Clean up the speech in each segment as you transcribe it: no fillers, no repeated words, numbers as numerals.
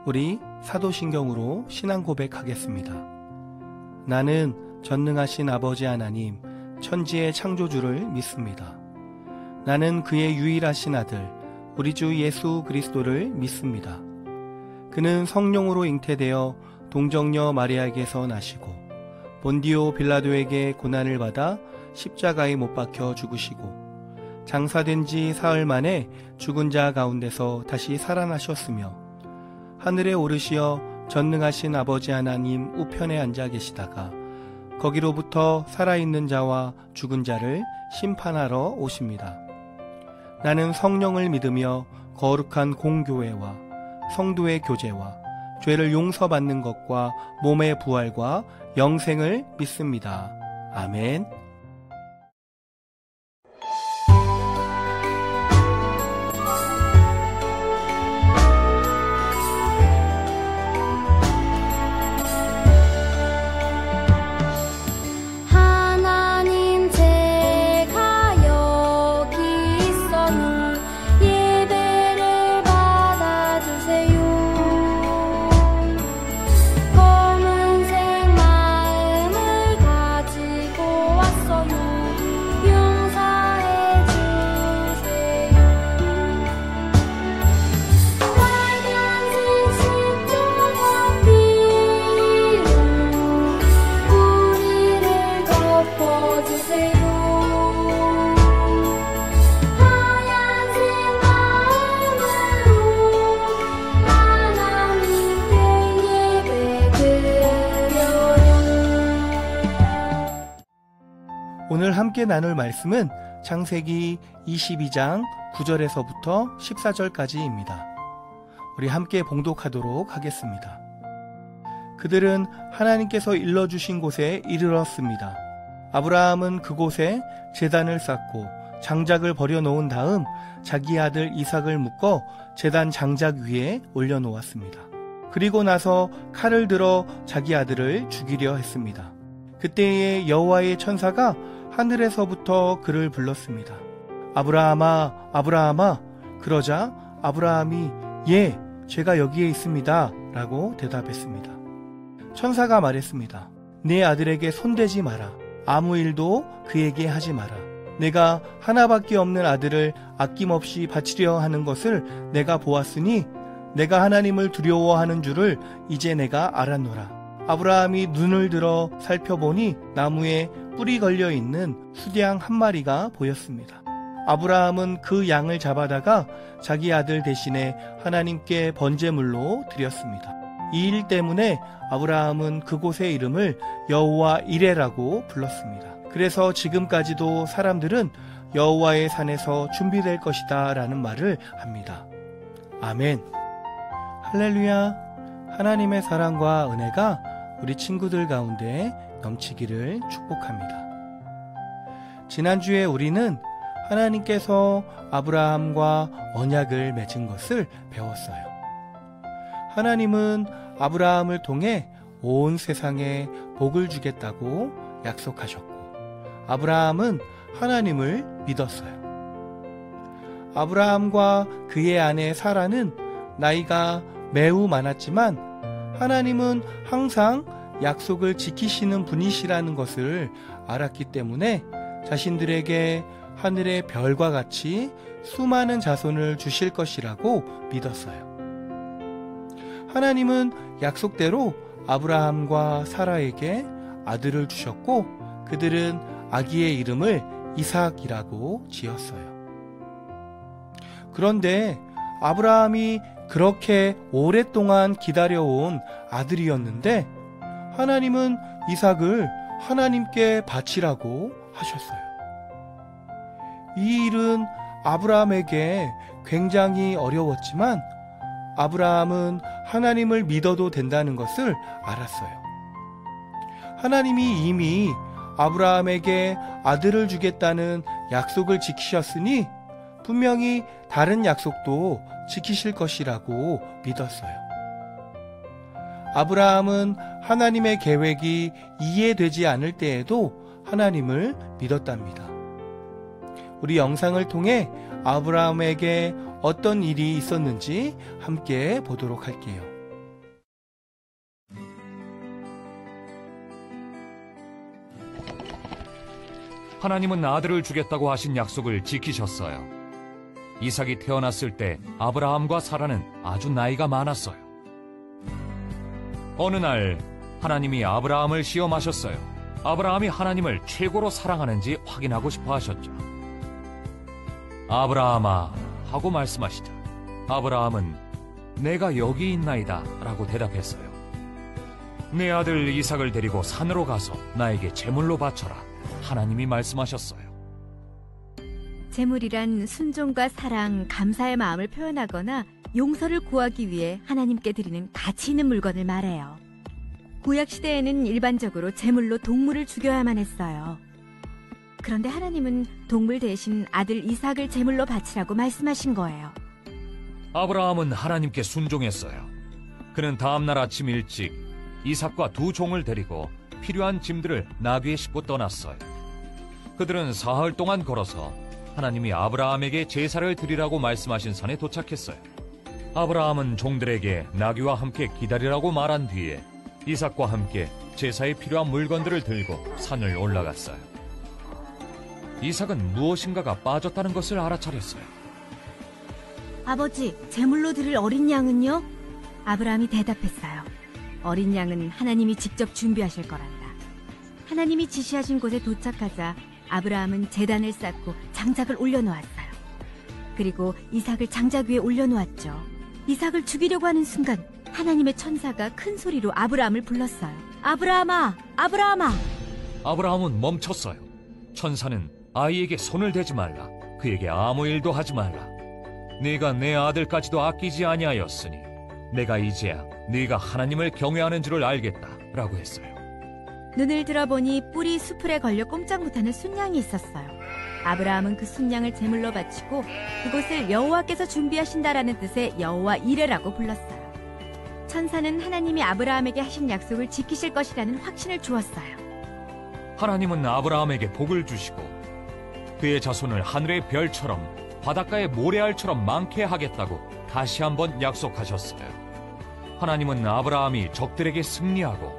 우리 사도신경으로 신앙 고백하겠습니다. 나는 전능하신 아버지 하나님, 천지의 창조주를 믿습니다. 나는 그의 유일하신 아들, 우리 주 예수 그리스도를 믿습니다. 그는 성령으로 잉태되어 동정녀 마리아에게서 나시고 본디오 빌라도에게 고난을 받아 십자가에 못 박혀 죽으시고 장사된 지 사흘 만에 죽은 자 가운데서 다시 살아나셨으며 하늘에 오르시어 전능하신 아버지 하나님 우편에 앉아 계시다가 거기로부터 살아있는 자와 죽은 자를 심판하러 오십니다. 나는 성령을 믿으며 거룩한 공교회와 성도의 교제와 죄를 용서받는 것과 몸의 부활과 영생을 믿습니다. 아멘. 오늘 함께 나눌 말씀은 창세기 22장 9절에서부터 14절까지입니다. 우리 함께 봉독하도록 하겠습니다. 그들은 하나님께서 일러주신 곳에 이르렀습니다. 아브라함은 그곳에 제단을 쌓고 장작을 버려놓은 다음 자기 아들 이삭을 묶어 제단 장작 위에 올려놓았습니다. 그리고 나서 칼을 들어 자기 아들을 죽이려 했습니다. 그때에 여호와의 천사가 하늘에서부터 그를 불렀습니다. 아브라함아, 아브라함아. 그러자 아브라함이 예, 제가 여기에 있습니다 라고 대답했습니다. 천사가 말했습니다. 내 아들에게 손대지 마라. 아무 일도 그에게 하지 마라. 내가 하나밖에 없는 아들을 아낌없이 바치려 하는 것을 내가 보았으니 내가 하나님을 두려워하는 줄을 이제 내가 알았노라. 아브라함이 눈을 들어 살펴보니 나무에 뿔이 걸려있는 수양 한 마리가 보였습니다. 아브라함은 그 양을 잡아다가 자기 아들 대신에 하나님께 번제물로 드렸습니다. 이 일 때문에 아브라함은 그곳의 이름을 여호와 이레라고 불렀습니다. 그래서 지금까지도 사람들은 여호와의 산에서 준비될 것이다 라는 말을 합니다. 아멘. 할렐루야. 하나님의 사랑과 은혜가 우리 친구들 가운데 넘치기를 축복합니다. 지난주에 우리는 하나님께서 아브라함과 언약을 맺은 것을 배웠어요. 하나님은 아브라함을 통해 온 세상에 복을 주겠다고 약속하셨고 아브라함은 하나님을 믿었어요. 아브라함과 그의 아내 사라는 나이가 매우 많았지만 하나님은 항상 약속을 지키시는 분이시라는 것을 알았기 때문에 자신들에게 하늘의 별과 같이 수많은 자손을 주실 것이라고 믿었어요. 하나님은 약속대로 아브라함과 사라에게 아들을 주셨고 그들은 아기의 이름을 이삭이라고 지었어요. 그런데 아브라함이 그렇게 오랫동안 기다려온 아들이었는데 하나님은 이삭을 하나님께 바치라고 하셨어요. 이 일은 아브라함에게 굉장히 어려웠지만 아브라함은 하나님을 믿어도 된다는 것을 알았어요. 하나님이 이미 아브라함에게 아들을 주겠다는 약속을 지키셨으니 분명히 다른 약속도 지키실 것이라고 믿었어요. 아브라함은 하나님의 계획이 이해되지 않을 때에도 하나님을 믿었답니다. 우리 영상을 통해 아브라함에게 어떤 일이 있었는지 함께 보도록 할게요. 하나님은 아들을 주겠다고 하신 약속을 지키셨어요. 이삭이 태어났을 때 아브라함과 사라는 아주 나이가 많았어요. 어느 날 하나님이 아브라함을 시험하셨어요. 아브라함이 하나님을 최고로 사랑하는지 확인하고 싶어 하셨죠. 아브라함아 하고 말씀하시자 아브라함은 내가 여기 있나이다 라고 대답했어요. 내 아들 이삭을 데리고 산으로 가서 나에게 제물로 바쳐라. 하나님이 말씀하셨어요. 제물이란 순종과 사랑, 감사의 마음을 표현하거나 용서를 구하기 위해 하나님께 드리는 가치 있는 물건을 말해요. 구약시대에는 일반적으로 제물로 동물을 죽여야만 했어요. 그런데 하나님은 동물 대신 아들 이삭을 제물로 바치라고 말씀하신 거예요. 아브라함은 하나님께 순종했어요. 그는 다음날 아침 일찍 이삭과 두 종을 데리고 필요한 짐들을 나귀에 싣고 떠났어요. 그들은 사흘 동안 걸어서 하나님이 아브라함에게 제사를 드리라고 말씀하신 산에 도착했어요. 아브라함은 종들에게 나귀와 함께 기다리라고 말한 뒤에 이삭과 함께 제사에 필요한 물건들을 들고 산을 올라갔어요. 이삭은 무엇인가가 빠졌다는 것을 알아차렸어요. 아버지, 제물로 드릴 어린 양은요? 아브라함이 대답했어요. 어린 양은 하나님이 직접 준비하실 거란다. 하나님이 지시하신 곳에 도착하자 아브라함은 제단을 쌓고 장작을 올려놓았어요. 그리고 이삭을 장작 위에 올려놓았죠. 이삭을 죽이려고 하는 순간 하나님의 천사가 큰 소리로 아브라함을 불렀어요. 아브라함아! 아브라함아! 아브라함은 멈췄어요. 천사는 아이에게 손을 대지 말라. 그에게 아무 일도 하지 말라. 네가 내 아들까지도 아끼지 아니하였으니 내가 이제야 네가 하나님을 경외하는 줄을 알겠다 라고 했어요. 눈을 들어보니 뿔이 수풀에 걸려 꼼짝 못하는 순양이 있었어요. 아브라함은 그 순양을 제물로 바치고 그곳을 여호와께서 준비하신다라는 뜻의 여호와 이레라고 불렀어요. 천사는 하나님이 아브라함에게 하신 약속을 지키실 것이라는 확신을 주었어요. 하나님은 아브라함에게 복을 주시고 그의 자손을 하늘의 별처럼 바닷가의 모래알처럼 많게 하겠다고 다시 한번 약속하셨어요. 하나님은 아브라함이 적들에게 승리하고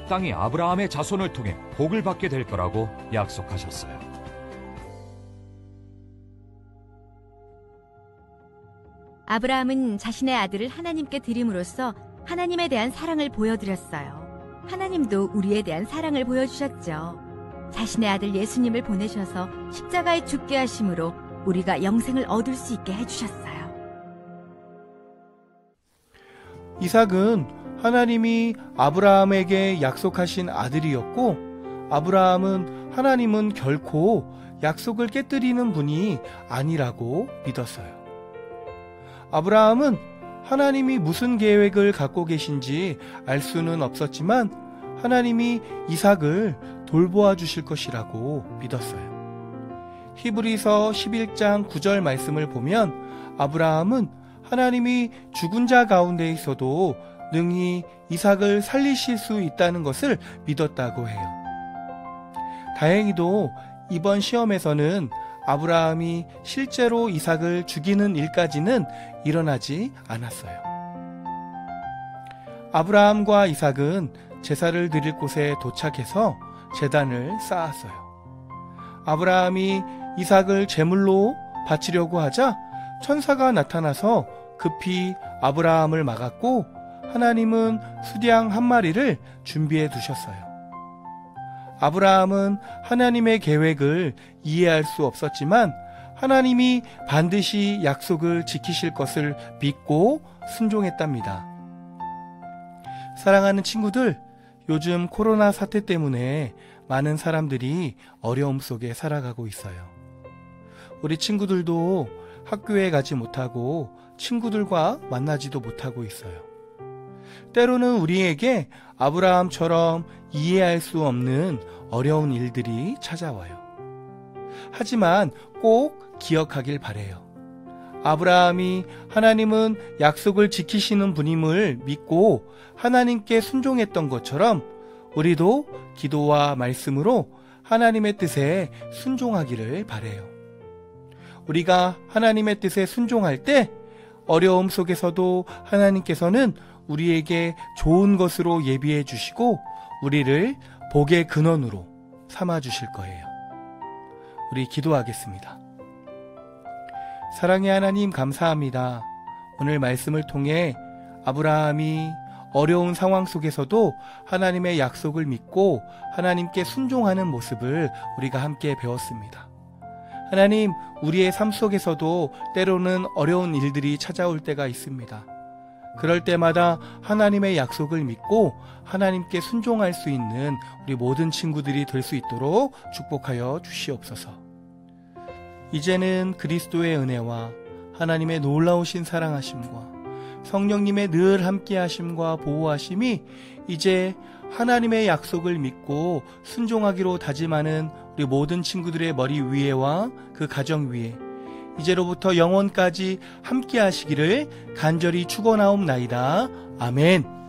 땅이 아브라함의 자손을 통해 복을 받게 될 거라고 약속하셨어요. 아브라함은 자신의 아들을 하나님께 드림으로써 하나님에 대한 사랑을 보여드렸어요. 하나님도 우리에 대한 사랑을 보여주셨죠. 자신의 아들 예수님을 보내셔서 십자가에 죽게 하심으로 우리가 영생을 얻을 수 있게 해주셨어요. 이삭은 하나님이 아브라함에게 약속하신 아들이었고 하나님은 결코 약속을 깨뜨리는 분이 아니라고 믿었어요. 아브라함은 하나님이 무슨 계획을 갖고 계신지 알 수는 없었지만 하나님이 이삭을 돌보아 주실 것이라고 믿었어요. 히브리서 11장 9절 말씀을 보면 아브라함은 하나님이 죽은 자 가운데 있어도 능히 이삭을 살리실 수 있다는 것을 믿었다고 해요. 다행히도 이번 시험에서는 아브라함이 실제로 이삭을 죽이는 일까지는 일어나지 않았어요. 아브라함과 이삭은 제사를 드릴 곳에 도착해서 제단을 쌓았어요. 아브라함이 이삭을 제물로 바치려고 하자 천사가 나타나서 급히 아브라함을 막았고 하나님은 수양 한 마리를 준비해 두셨어요. 아브라함은 하나님의 계획을 이해할 수 없었지만 하나님이 반드시 약속을 지키실 것을 믿고 순종했답니다. 사랑하는 친구들, 요즘 코로나 사태 때문에 많은 사람들이 어려움 속에 살아가고 있어요. 우리 친구들도 학교에 가지 못하고 친구들과 만나지도 못하고 있어요. 때로는 우리에게 아브라함처럼 이해할 수 없는 어려운 일들이 찾아와요. 하지만 꼭 기억하길 바래요. 아브라함이 하나님은 약속을 지키시는 분임을 믿고 하나님께 순종했던 것처럼 우리도 기도와 말씀으로 하나님의 뜻에 순종하기를 바래요. 우리가 하나님의 뜻에 순종할 때 어려움 속에서도 하나님께서는 우리에게 좋은 것으로 예비해 주시고 우리를 복의 근원으로 삼아 주실 거예요. 우리 기도하겠습니다. 사랑의 하나님, 감사합니다. 오늘 말씀을 통해 아브라함이 어려운 상황 속에서도 하나님의 약속을 믿고 하나님께 순종하는 모습을 우리가 함께 배웠습니다. 하나님, 우리의 삶 속에서도 때로는 어려운 일들이 찾아올 때가 있습니다. 그럴 때마다 하나님의 약속을 믿고 하나님께 순종할 수 있는 우리 모든 친구들이 될 수 있도록 축복하여 주시옵소서. 이제는 그리스도의 은혜와 하나님의 놀라우신 사랑하심과 성령님의 늘 함께하심과 보호하심이 이제 하나님의 약속을 믿고 순종하기로 다짐하는 우리 모든 친구들의 머리 위에와 그 가정 위에 이제로부터 영원까지 함께하시기를 간절히 축원하옵나이다. 아멘.